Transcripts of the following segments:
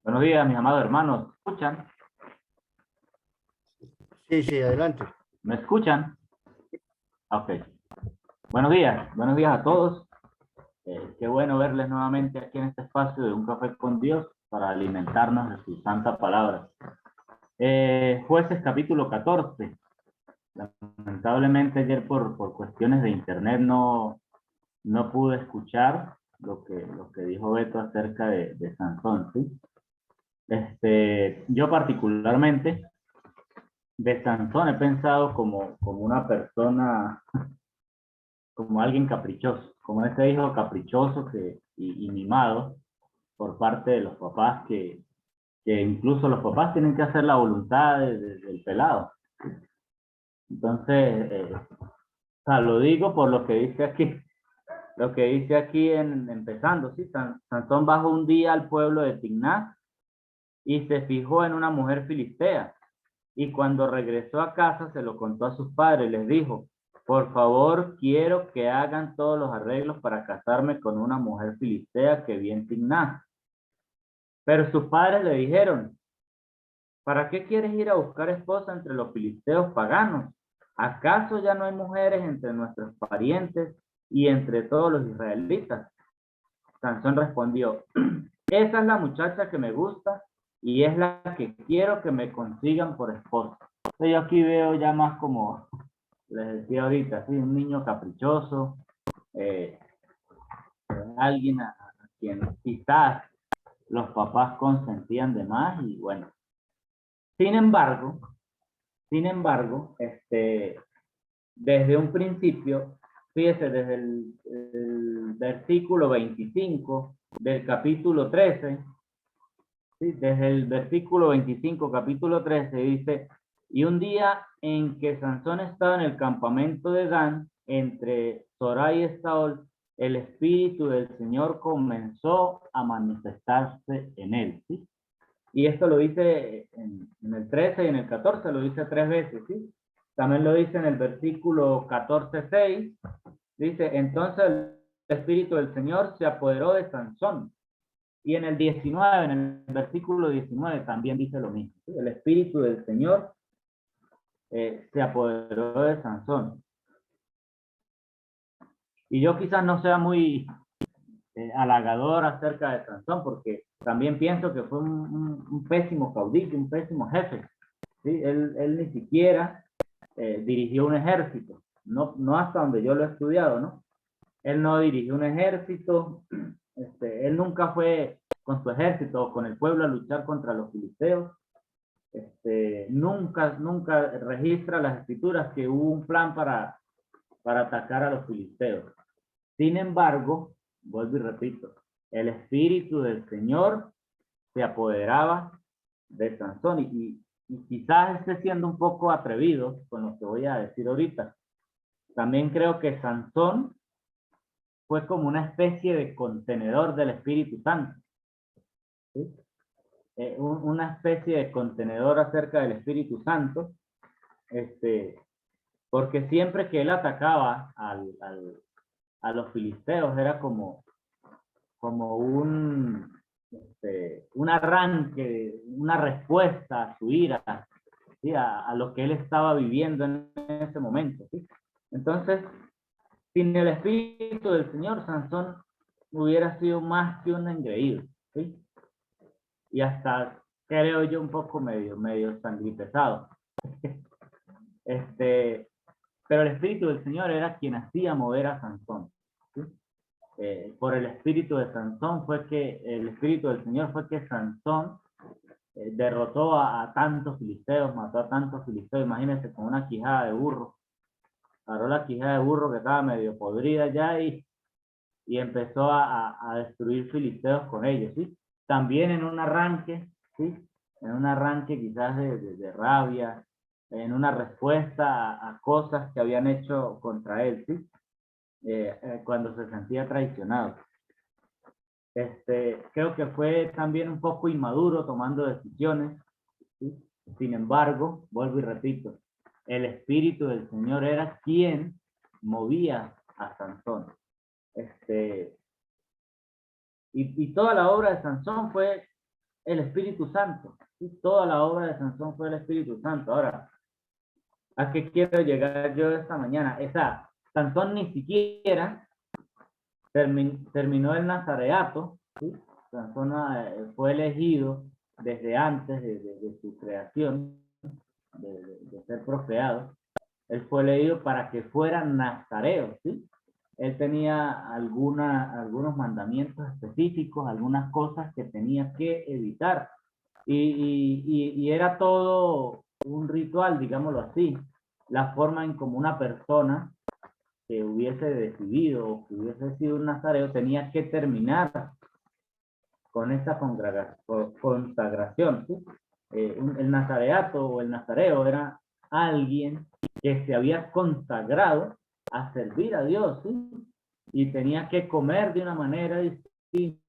Buenos días, mis amados hermanos. ¿Me escuchan? Sí, sí, adelante. ¿Me escuchan? Ok. Buenos días a todos. Qué bueno verles nuevamente aquí en este espacio de Un Café con Dios para alimentarnos de su santa palabra. Jueces capítulo 14. Lamentablemente ayer por cuestiones de internet no pude escuchar lo que dijo Beto acerca de Sansón, ¿sí? Yo particularmente de Sansón he pensado como una persona, como alguien caprichoso, como ese hijo caprichoso y mimado por parte de los papás, que incluso los papás tienen que hacer la voluntad del pelado. Entonces, o sea, lo digo por lo que dice aquí empezando, ¿sí? Sansón bajó un día al pueblo de Timnat y se fijó en una mujer filistea. Y cuando regresó a casa se lo contó a sus padres, les dijo, por favor, quiero que hagan todos los arreglos para casarme con una mujer filistea que vi en Timnat. Pero sus padres le dijeron, ¿para qué quieres ir a buscar esposa entre los filisteos paganos? ¿Acaso ya no hay mujeres entre nuestros parientes y entre todos los israelitas? Sansón respondió, esa es la muchacha que me gusta y es la que quiero que me consigan por esposa. Yo aquí veo ya más como les decía ahorita, sí, un niño caprichoso, eh, alguien a quien quizás los papás consentían de más y bueno. Sin embargo, desde un principio, fíjese, desde el versículo 25 del capítulo 13, ¿sí? Desde el versículo 25, capítulo 13, dice, y un día en que Sansón estaba en el campamento de Dan, entre Zorá y Estaol, el Espíritu del Señor comenzó a manifestarse en él, ¿sí? Y esto lo dice en el 13 y en el 14, lo dice tres veces, ¿sí? También lo dice en el versículo 14:6, dice, entonces el Espíritu del Señor se apoderó de Sansón. Y en el 19, en el versículo 19, también dice lo mismo, ¿sí? El Espíritu del Señor se apoderó de Sansón. Y yo quizás no sea muy halagador acerca de Sansón, porque también pienso que fue un pésimo caudillo, un pésimo jefe, ¿sí? Él ni siquiera dirigió un ejército, no hasta donde yo lo he estudiado, ¿no? Él no dirigió un ejército, él nunca fue con su ejército o con el pueblo a luchar contra los filisteos, nunca registra las escrituras que hubo un plan para atacar a los filisteos. Sin embargo, vuelvo y repito, el espíritu del Señor se apoderaba de Sansón y quizás esté siendo un poco atrevido con lo que voy a decir ahorita. También creo que Sansón fue como una especie de contenedor del Espíritu Santo, ¿sí? Una especie de contenedor acerca del Espíritu Santo, porque siempre que él atacaba a los filisteos era como un arranque, una respuesta a su ira, ¿sí? A lo que él estaba viviendo en ese momento, ¿sí? Entonces, sin el Espíritu del Señor, Sansón hubiera sido más que un engreído, ¿sí? Y hasta creo yo un poco medio sangripesado. Este, pero el Espíritu del Señor era quien hacía mover a Sansón, ¿sí? Por el Espíritu de Sansón el Espíritu del Señor fue que Sansón derrotó a tantos filisteos, mató a tantos filisteos, imagínense, con una quijada de burro, agarró la quijada de burro que estaba medio podrida ya y empezó a destruir filisteos con ellos, ¿sí? También en un arranque, ¿sí? En un arranque quizás de rabia, en una respuesta a cosas que habían hecho contra él, ¿sí? Cuando se sentía traicionado. Creo que fue también un poco inmaduro tomando decisiones, ¿sí? Sin embargo, vuelvo y repito, el Espíritu del Señor era quien movía a Sansón. Y toda la obra de Sansón fue el Espíritu Santo. ¿Sí? Toda la obra de Sansón fue el Espíritu Santo. Ahora, ¿a qué quiero llegar yo esta mañana? Esa, Sansón ni siquiera terminó el nazareato, ¿sí? Sansón fue elegido desde antes de su creación, de ser procreado. Él fue elegido para que fuera nazareo, ¿sí? Él tenía algunos mandamientos específicos, algunas cosas que tenía que evitar. Y era todo un ritual, digámoslo así, la forma en como una persona que hubiese decidido o que hubiese sido un nazareo tenía que terminar con esa consagración. ¿Sí? El nazareato o el nazareo era alguien que se había consagrado a servir a Dios, ¿sí? Y tenía que comer de una manera distinta,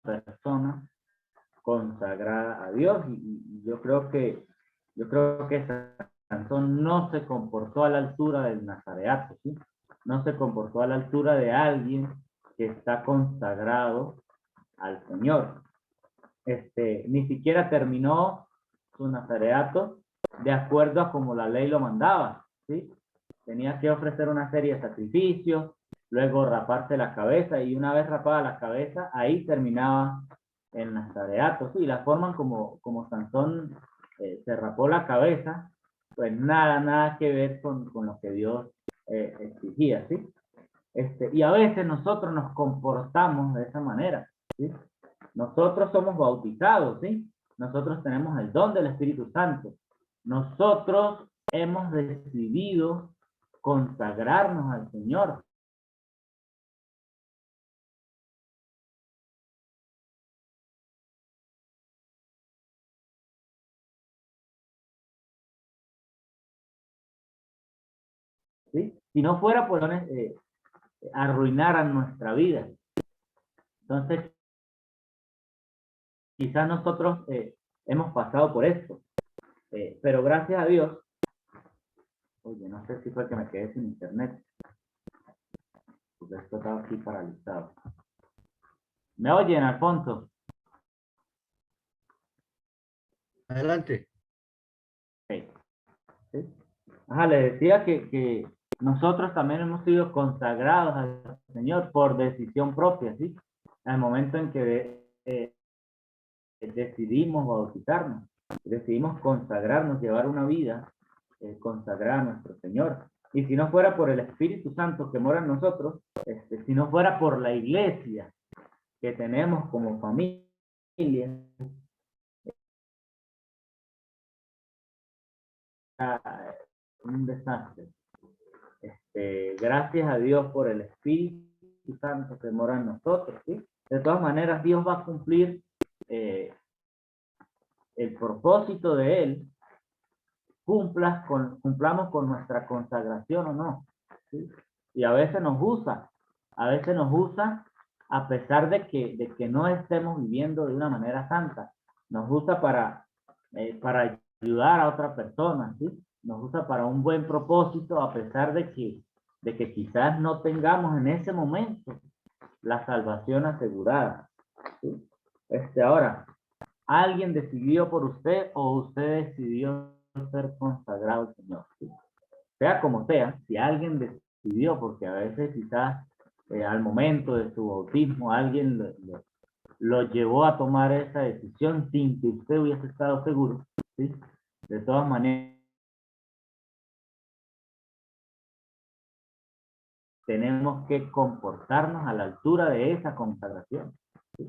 persona consagrada a Dios. Y yo creo que Sansón no se comportó a la altura del nazareato, ¿sí? No se comportó a la altura de alguien que está consagrado al Señor. Ni siquiera terminó su nazareato de acuerdo a como la ley lo mandaba, ¿sí? Tenía que ofrecer una serie de sacrificios, luego raparse la cabeza, y una vez rapada la cabeza, ahí terminaba el nazareato, ¿sí? La forma como Sansón se rapó la cabeza, pues nada que ver con lo que Dios exigía, ¿sí? Y a veces nosotros nos comportamos de esa manera, ¿sí? Nosotros somos bautizados, ¿sí? Nosotros tenemos el don del Espíritu Santo. Nosotros hemos decidido consagrarnos al Señor. ¿Sí? Si no fuera por arruinaran nuestra vida. Entonces, quizás nosotros hemos pasado por esto, pero gracias a Dios, oye, no sé si fue que me quedé sin internet, porque esto estaba aquí paralizado. ¿Me oyen, Alfonso? Adelante. Sí. ¿Sí? Ajá, le decía que nosotros también hemos sido consagrados al Señor por decisión propia, ¿sí? Al momento en que decidimos bautizarnos, decidimos consagrarnos, llevar una vida consagrada a nuestro Señor. Y si no fuera por el Espíritu Santo que mora en nosotros, si no fuera por la iglesia que tenemos como familia, un desastre. Gracias a Dios por el Espíritu Santo que mora en nosotros, ¿sí? De todas maneras, Dios va a cumplir eh, el propósito de Él, cumplamos con nuestra consagración o no, ¿sí? Y a veces nos usa a pesar de que no estemos viviendo de una manera santa. Nos usa para ayudar a otra persona, ¿sí? Nos usa para un buen propósito a pesar de que quizás no tengamos en ese momento la salvación asegurada, ¿sí? Ahora, ¿alguien decidió por usted o usted decidió ser consagrado al Señor? ¿Sí? Sea como sea, si alguien decidió, porque a veces quizás al momento de su bautismo alguien lo llevó a tomar esa decisión sin que usted hubiese estado seguro, ¿sí? De todas maneras, tenemos que comportarnos a la altura de esa consagración, ¿sí?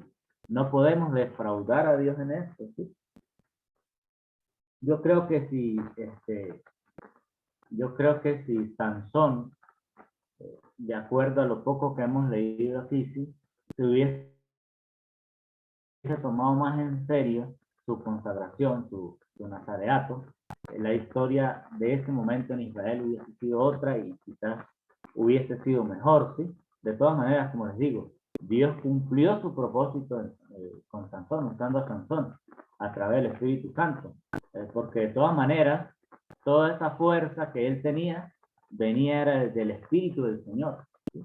No podemos defraudar a Dios en esto, ¿sí? Yo creo que si, yo creo que si Sansón, de acuerdo a lo poco que hemos leído aquí, ¿sí? Se hubiese tomado más en serio su consagración, su nazareato, la historia de ese momento en Israel hubiese sido otra y quizás hubiese sido mejor, ¿sí? De todas maneras, como les digo, Dios cumplió su propósito con Sansón, usando a Sansón a través del Espíritu Santo, porque de todas maneras, toda esa fuerza que él tenía venía del Espíritu del Señor, ¿sí?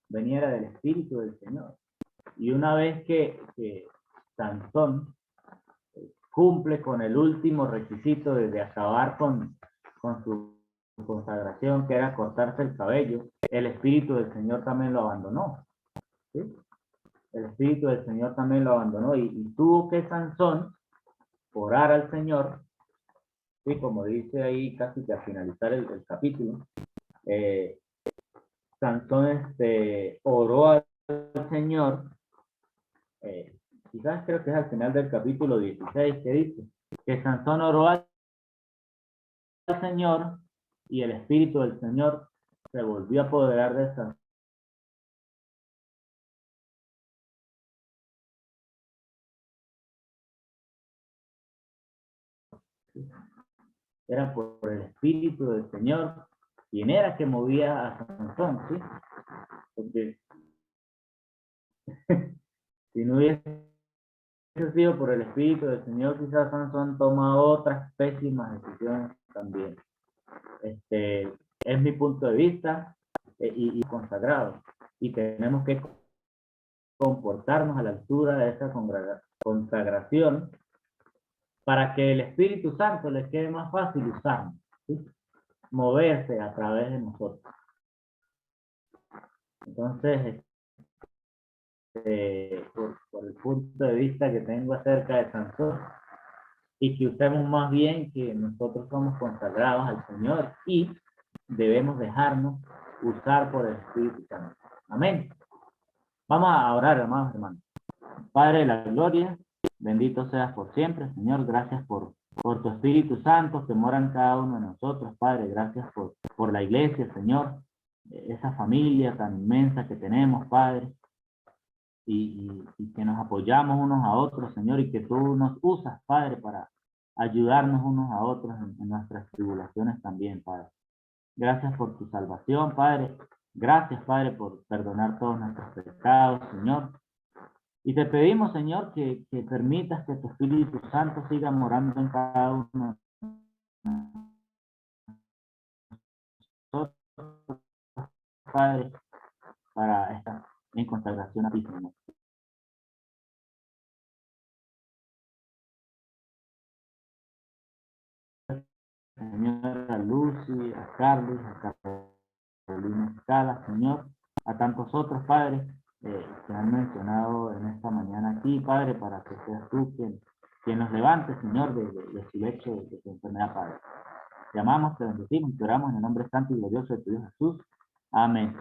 Venía del Espíritu del Señor. Y una vez que Sansón cumple con el último requisito de acabar con su consagración, que era cortarse el cabello, el Espíritu del Señor también lo abandonó. ¿Sí? El Espíritu del Señor también lo abandonó y tuvo que Sansón orar al Señor, ¿sí? Como dice ahí casi que al finalizar el capítulo, Sansón oró al Señor, quizás creo que es al final del capítulo 16 que dice que Sansón oró al Señor y el Espíritu del Señor se volvió a apoderar de Sansón. Era por el Espíritu del Señor quien era que movía a Sansón, ¿sí? Porque si no hubiese sido por el Espíritu del Señor, quizás Sansón toma otras pésimas decisiones también. Es mi punto de vista y consagrado. Y tenemos que comportarnos a la altura de esa consagración para que el Espíritu Santo le quede más fácil usarnos, ¿sí? Moverse a través de nosotros. Entonces, por el punto de vista que tengo acerca de Sansón, y que usemos más bien que nosotros somos consagrados al Señor y debemos dejarnos usar por el Espíritu Santo. Amén. Vamos a orar, hermanos. Padre de la gloria, bendito seas por siempre, Señor. Gracias por tu Espíritu Santo que mora en cada uno de nosotros, Padre. Gracias por la iglesia, Señor. Esa familia tan inmensa que tenemos, Padre. Y que nos apoyamos unos a otros, Señor, y que tú nos usas, Padre, para ayudarnos unos a otros en nuestras tribulaciones también, Padre. Gracias por tu salvación, Padre. Gracias, Padre, por perdonar todos nuestros pecados, Señor. Y te pedimos, Señor, que permitas que tu Espíritu Santo siga morando en cada uno de nosotros, Padre, para estar en consagración a ti, Señor. Señor, a Lucy, a Carlos, a Carolina Escala, Señor, a tantos otros, Padre, que han mencionado en esta mañana aquí, Padre, para que seas tú quien nos levante, Señor, de su lecho de su enfermedad, Padre. Te amamos, te bendecimos y te oramos en el nombre santo y glorioso de tu Dios Jesús. Amén.